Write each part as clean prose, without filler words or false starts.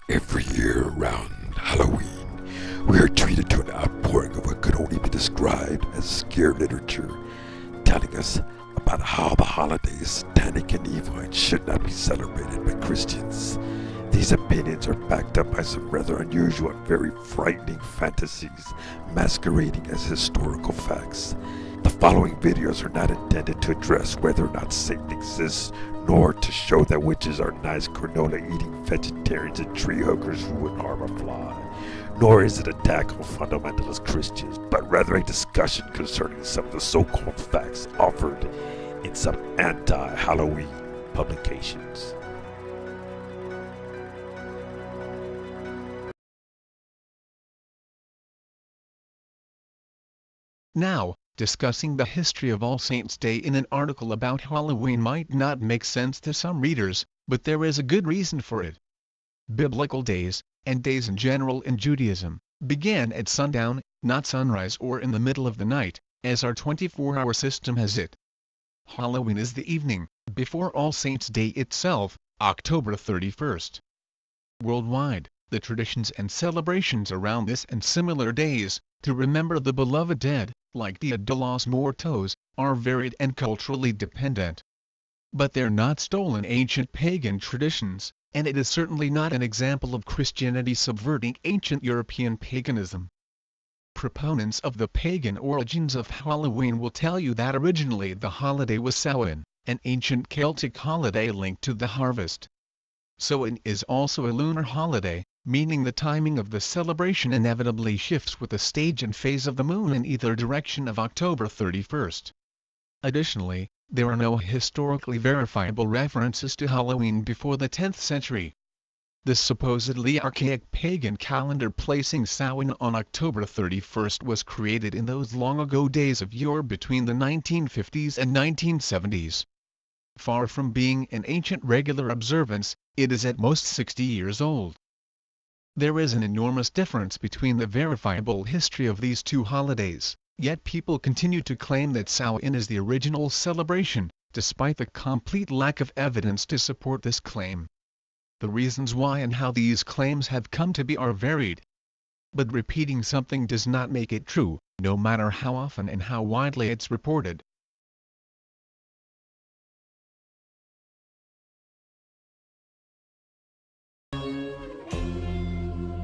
Every year around Halloween, we are treated to an outpouring of what could only be described as scare literature, telling us about how the holiday is satanic and evil and should not be celebrated by Christians. These opinions are backed up by some rather unusual and very frightening fantasies masquerading as historical facts. The following videos are not intended to address whether or not Satan exists, nor to show that witches are nice granola-eating vegetarians and tree huggers who wouldn't harm a fly. Nor is it an attack on fundamentalist Christians, but rather a discussion concerning some of the so-called facts offered in some anti-Halloween publications. Now, discussing the history of All Saints' Day in an article about Halloween might not make sense to some readers, but there is a good reason for it. Biblical days, and days in general in Judaism, began at sundown, not sunrise or in the middle of the night, as our 24-hour system has it. Halloween is the evening, before All Saints' Day itself, October 31st. Worldwide, the traditions and celebrations around this and similar days, to remember the beloved dead, like Dia de los Muertos, are varied and culturally dependent. But they're not stolen ancient pagan traditions, and it is certainly not an example of Christianity subverting ancient European paganism. Proponents of the pagan origins of Halloween will tell you that originally the holiday was Samhain, an ancient Celtic holiday linked to the harvest. Samhain is also a lunar holiday, meaning the timing of the celebration inevitably shifts with the stage and phase of the moon in either direction of October 31st. Additionally, there are no historically verifiable references to Halloween before the 10th century. The supposedly archaic pagan calendar placing Samhain on October 31st was created in those long ago days of yore between the 1950s and 1970s. Far from being an ancient regular observance, it is at most 60 years old. There is an enormous difference between the verifiable history of these two holidays, yet people continue to claim that Samhain is the original celebration, despite the complete lack of evidence to support this claim. The reasons why and how these claims have come to be are varied. But repeating something does not make it true, no matter how often and how widely it's reported.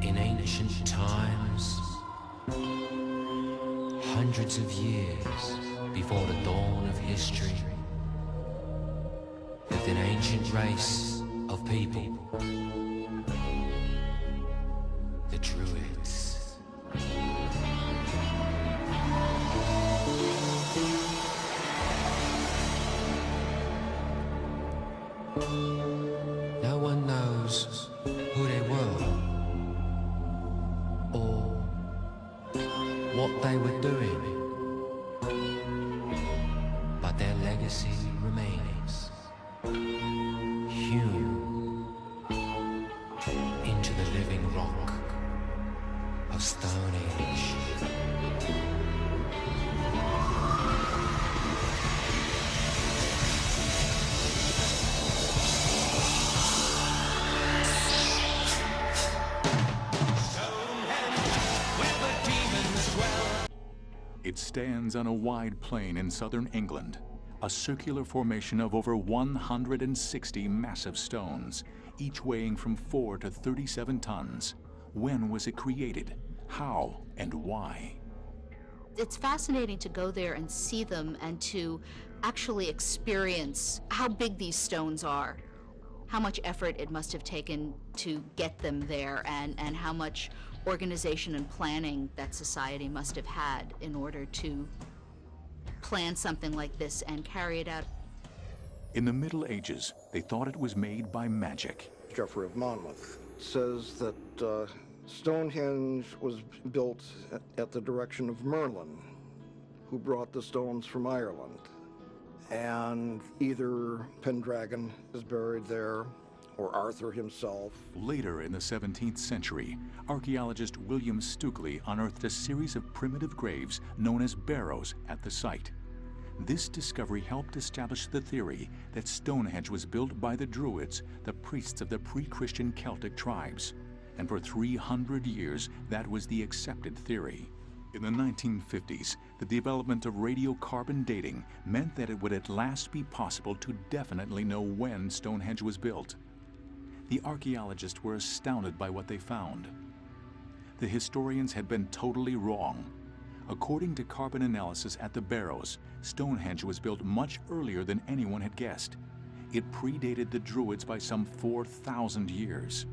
In ancient times, hundreds of years before the dawn of history, lived an ancient race of people, the Druids. No one knows who they were or what they were doing, but their legacy remains, hewn into the living rock of Stonehenge. It stands on a wide plain in southern England, a circular formation of over 160 massive stones, each weighing from 4 to 37 tons. When was it created? How and why? It's fascinating to go there and see them and to actually experience how big these stones are, how much effort it must have taken to get them there, and how much organization and planning that society must have had in order to plan something like this and carry it out. In the Middle Ages, they thought it was made by magic. Geoffrey of Monmouth says that Stonehenge was built at the direction of Merlin, who brought the stones from Ireland. And either Pendragon is buried there, or Arthur himself. Later in the 17th century, archaeologist William Stukeley unearthed a series of primitive graves known as barrows at the site. This discovery helped establish the theory that Stonehenge was built by the Druids, the priests of the pre-Christian Celtic tribes. and for 300 years that was the accepted theory. In the 1950s, the development of radiocarbon dating meant that it would at last be possible to definitely know when Stonehenge was built. The archaeologists were astounded by what they found. The historians had been totally wrong. According to carbon analysis at the Barrows, Stonehenge was built much earlier than anyone had guessed. It predated the Druids by some 4,000 years.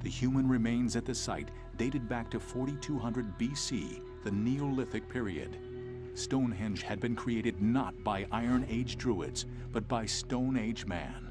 The human remains at the site dated back to 4200 BC, the Neolithic period. Stonehenge had been created not by Iron Age Druids, but by Stone Age man.